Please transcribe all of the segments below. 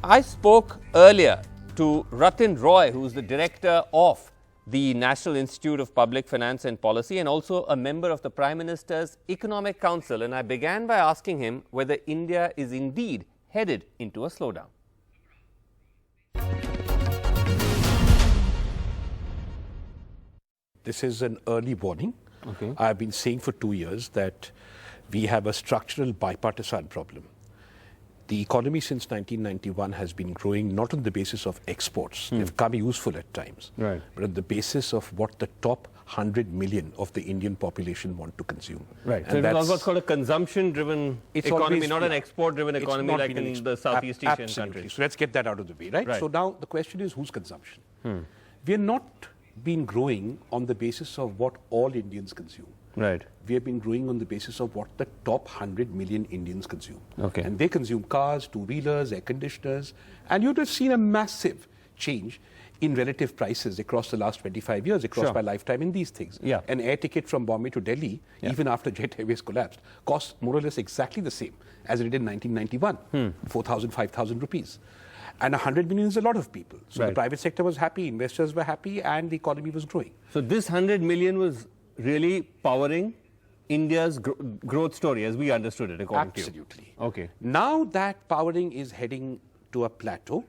I spoke earlier to Rathin Roy, who is the director of the National Institute of Public Finance and Policy and also a member of the Prime Minister's Economic Council. And I began by asking him whether India is indeed headed into a slowdown. This is an early warning. Okay. I've been saying for 2 years that we have a structural bipartisan problem. The economy since 1991 has been growing not on the basis of exports. They've come useful at times, Right. but on the basis of what the top 100 million of the Indian population want to consume. Right. And So it's that's what's called a consumption-driven It's economy, always- not an yeah. export-driven It's economy not like been an in the Southeast Asian Absolutely. countries. So let's get that out of the way, right? Right. So now the question is, whose consumption? We are not been growing on the basis of what all Indians consume. Right. We have been growing on the basis of what the top 100 million Indians consume. Okay. And they consume cars, two-wheelers, air conditioners, and you'd have seen a massive change in relative prices across the last 25 years, across Sure. my lifetime in these things. Yeah. An air ticket from Bombay to Delhi, even after Jet Airways collapsed, cost more or less exactly the same as it did in 1991, 4,000, 5,000 rupees. And 100 million is a lot of people. So Right. the private sector was happy, investors were happy, and the economy was growing. So this 100 million was really powering India's growth story as we understood it, according to you. Absolutely. Okay. Now that powering is heading to a plateau,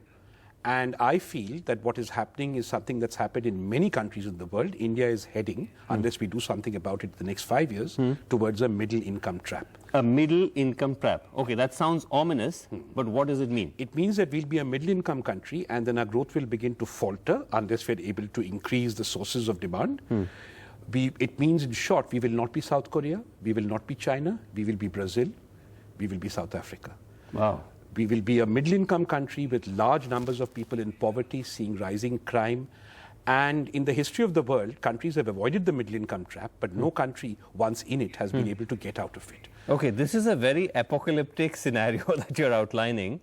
and I feel that what is happening is something that's happened in many countries in the world. India is heading, unless we do something about it in the next 5 years, towards a middle income trap. A middle income trap. Okay, that sounds ominous, but what does it mean? It means that we'll be a middle income country, and then our growth will begin to falter unless we're able to increase the sources of demand. It means, in short, we will not be South Korea, we will not be China, we will be Brazil, we will be South Africa. Wow. We will be a middle-income country with large numbers of people in poverty, seeing rising crime. And in the history of the world, countries have avoided the middle-income trap, but no country, once in it, has been able to get out of it. Okay, this is a very apocalyptic scenario that you're outlining.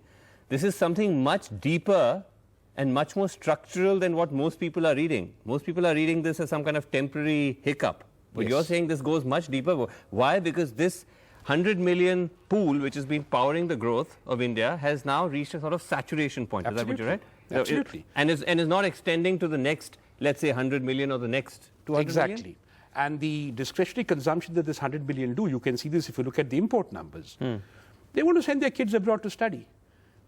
This is something much deeper and much more structural than what most people are reading. Most people are reading this as some kind of temporary hiccup. But Yes. you're saying this goes much deeper. Why? Because this 100 million pool, which has been powering the growth of India, has now reached a sort of saturation point. Is that what you're right? Absolutely. And is not extending to the next, let's say, 100 million or the next 200 million? Exactly. And the discretionary consumption that this 100 billion do, you can see this if you look at the import numbers. They want to send their kids abroad to study.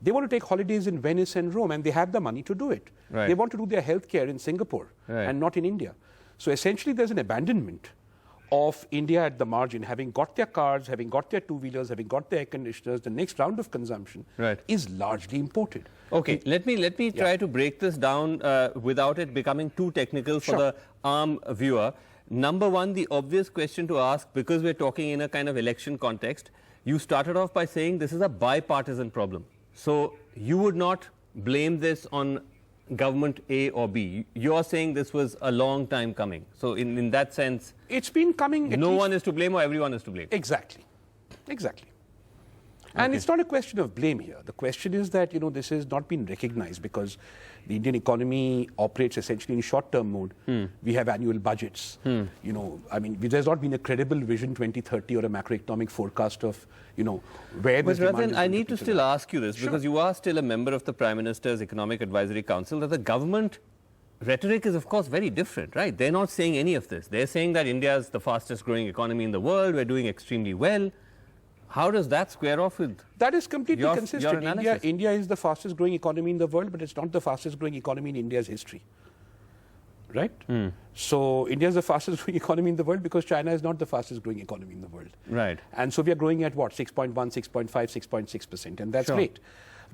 They want to take holidays in Venice and Rome, and they have the money to do it. Right. They want to do their healthcare in Singapore and not in India. So essentially, there's an abandonment of India at the margin, having got their cars, having got their two-wheelers, having got their air conditioners. The next round of consumption is largely imported. Okay, let me try to break this down without it becoming too technical for the arm viewer. Number one, the obvious question to ask, because we're talking in a kind of election context, you started off by saying this is a bipartisan problem. So you would not blame this on government A or B. You're saying this was a long time coming. So in that sense, It's been coming. no one is to blame or everyone is to blame. Exactly. Exactly. And it's not a question of blame here. The question is that, this has not been recognized because the Indian economy operates essentially in short-term mode. We have annual budgets. There's not been a credible Vision 2030 or a macroeconomic forecast of, where But this demand Rathin, is I going need to still ask you this because you are still a member of the Prime Minister's Economic Advisory Council, that the government rhetoric is, of course, very different, right? They're not saying any of this. They're saying that India is the fastest growing economy in the world. We're doing extremely well. How does that square off with That is completely your consistent. analysis? India is the fastest growing economy in the world, but it's not the fastest growing economy in India's history. Right? So India is the fastest growing economy in the world because China is not the fastest growing economy in the world. Right. And so we are growing at what? 6.1, 6.5, 6.6%. And that's Sure. great.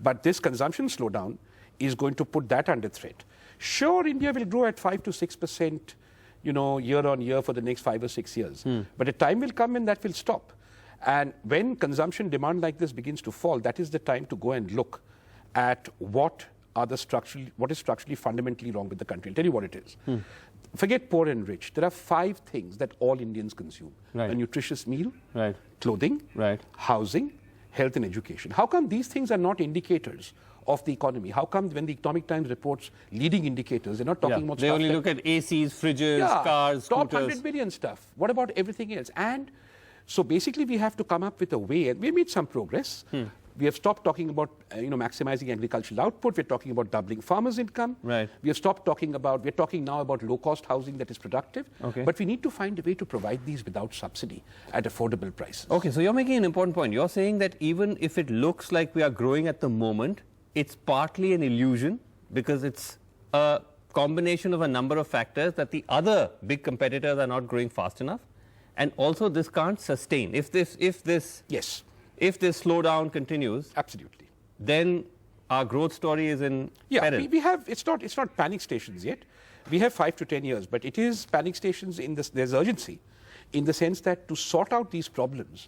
But this consumption slowdown is going to put that under threat. Sure, India will grow at 5 to 6%, year on year for the next 5 or 6 years. But a time will come when that will stop. And when consumption demand like this begins to fall, that is the time to go and look at what is structurally fundamentally wrong with the country. I'll tell you what it is. Forget poor and rich. There are 5 things that all Indians consume. Right. A nutritious meal, Right. clothing, Right. housing, health and education. How come these things are not indicators of the economy? How come when the Economic Times reports leading indicators, they're not talking about They stuff only that- look at ACs, fridges, cars, top scooters. 100 billion stuff. What about everything else? And so basically we have to come up with a way, and we made some progress, We have stopped talking about maximizing agricultural output. We're talking about doubling farmers' income. Right. We have stopped talking about, we're talking now about low-cost housing that is productive. Okay. But we need to find a way to provide these without subsidy at affordable prices. Okay, so you're making an important point. You're saying that even if it looks like we are growing at the moment, it's partly an illusion because it's a combination of a number of factors that the other big competitors are not growing fast enough. And also this can't sustain. If this slowdown continues, absolutely, then our growth story is in peril. we have, it's not panic stations yet. We have 5 to 10 years, but it is panic stations in this, there's urgency in the sense that to sort out these problems,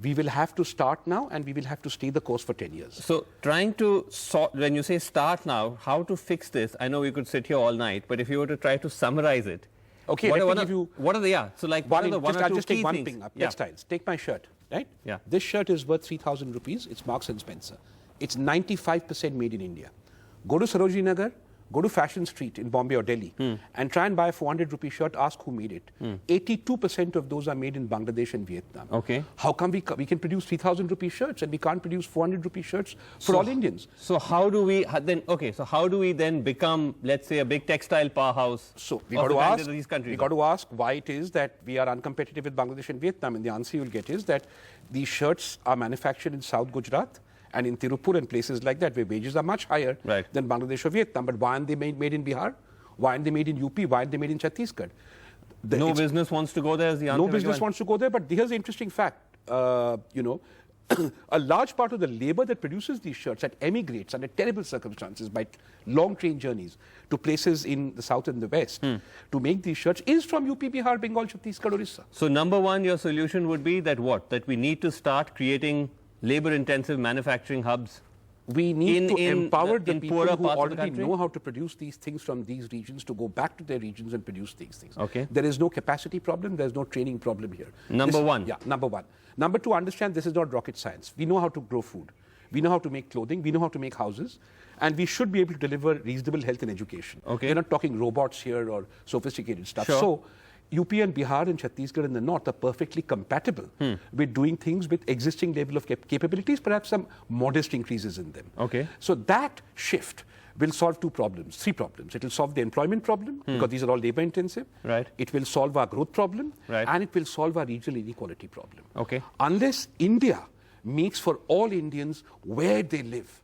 we will have to start now and we will have to stay the course for 10 years. So trying to sort, when you say start now, how to fix this? I know we could sit here all night, but if you were to try to summarize it, okay, let me give you... What are the, so like what are the one or two I'll just take one things? thing up. Textiles. Take my shirt, right? Yeah. This shirt is worth 3,000 rupees. It's Marks and Spencer. It's 95% made in India. Go to Sarojini Nagar, go to Fashion Street in Bombay or Delhi and try and buy a 400 rupee shirt, ask who made it. 82% of those are made in Bangladesh and Vietnam. Okay. How come we can produce 3,000 rupee shirts and we can't produce 400 rupee shirts for all Indians? So how do we then, so how do we then become, let's say, a big textile powerhouse? So we of got countries? We got to ask why it is that we are uncompetitive with Bangladesh and Vietnam, and the answer you'll get is that these shirts are manufactured in South Gujarat and in Tirupur and places like that, where wages are much higher than Bangladesh or Vietnam. But why aren't they made in Bihar? Why aren't they made in UP? Why aren't they made in Chhattisgarh? No business wants to go there is the answer. No business wants to go there, but here's the interesting fact. A large part of the labor that produces these shirts that emigrates under terrible circumstances by long train journeys to places in the south and the west to make these shirts is from UP, Bihar, Bengal, Chhattisgarh, Orissa. So number one, your solution would be that what? That we need to start creating labor-intensive manufacturing hubs. We need to empower the people who already know know how to produce these things from these regions to go back to their regions and produce these things. Okay. There is no capacity problem. There's no training problem here. Number one. Yeah, number one. Number two, understand this is not rocket science. We know how to grow food. We know how to make clothing. We know how to make houses. And we should be able to deliver reasonable health and education. Okay. We're not talking robots here or sophisticated stuff. Sure. So UP and Bihar and Chhattisgarh in the north are perfectly compatible with doing things with existing level of capabilities, perhaps some modest increases in them. Okay. So that shift will solve three problems. It will solve the employment problem because these are all labor intensive. Right. It will solve our growth problem. Right. And it will solve our regional inequality problem. Okay. Unless India makes for all Indians where they live,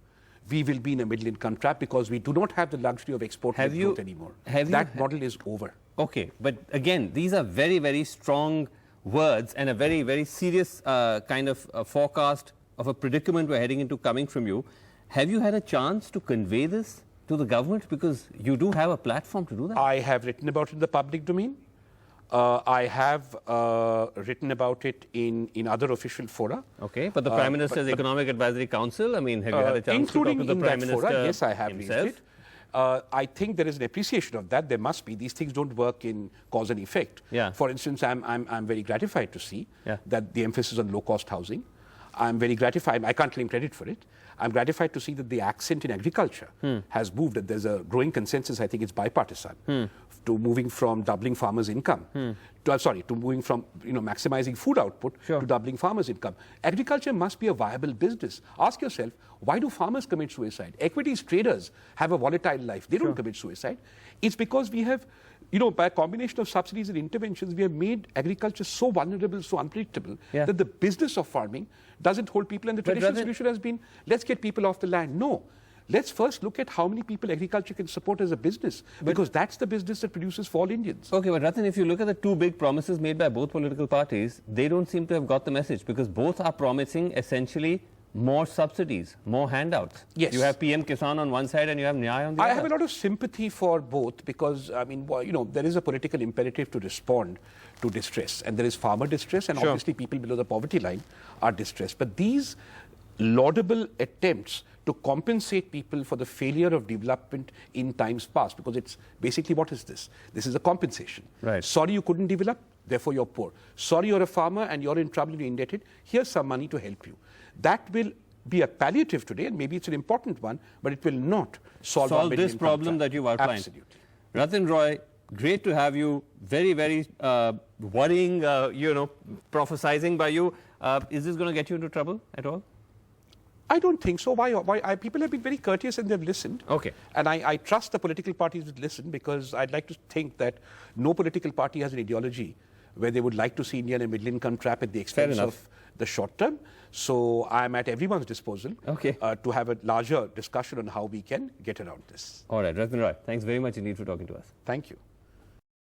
we will be in a middle income trap because we do not have the luxury of export-led growth anymore. That model is over. Okay, but again, these are very, very strong words and a very, very serious kind of forecast of a predicament we're heading into coming from you. Have you had a chance to convey this to the government? Because you do have a platform to do that. I have written about it in the public domain. I have written about it in other official fora. Okay, but the Prime Minister's Economic Advisory Council, I mean, have you had a chance to talk to the Prime Minister fora, yes, I have himself? Raised it. I think there is an appreciation of that. There must be. These things don't work in cause and effect. Yeah. For instance, I'm very gratified to see that the emphasis on low-cost housing. I'm very gratified. I can't claim credit for it. I'm gratified to see that the accent in agriculture has moved. That there's a growing consensus. I think it's bipartisan to moving from doubling farmers' income. To moving from maximizing food output to doubling farmers' income. Agriculture must be a viable business. Ask yourself, why do farmers commit suicide? Equities traders have a volatile life. They don't commit suicide. It's because we have, by a combination of subsidies and interventions, we have made agriculture so vulnerable, so unpredictable that the business of farming doesn't hold people. And the traditional solution has been, let's get people off the land. No. Let's first look at how many people agriculture can support as a business, because that's the business that produces for all Indians. Okay, but Rathin, if you look at the two big promises made by both political parties, they don't seem to have got the message, because both are promising essentially more subsidies, more handouts. Yes. You have PM Kisan on one side and you have Nyaya on the other. I have a lot of sympathy for both because, there is a political imperative to respond to distress, and there is farmer distress, and obviously people below the poverty line are distressed. But these laudable attempts to compensate people for the failure of development in times past, because it's basically, what is this? This is a compensation. Right. Sorry you couldn't develop, therefore you're poor. Sorry you're a farmer and you're in trouble and you're indebted, here's some money to help you. That will be a palliative today, and maybe it's an important one, but it will not solve this problem that you've outlined. Absolutely. Rathin Roy, great to have you. Very, very worrying, prophesizing by you. Is this going to get you into trouble at all? I don't think so. Why? People have been very courteous and they've listened. Okay. And I trust the political parties would listen, because I'd like to think that no political party has an ideology where they would like to see India in a middle income trap at the expense of the short term. So I'm at everyone's disposal to have a larger discussion on how we can get around this. All right, Rathin Roy, thanks very much indeed for talking to us. Thank you.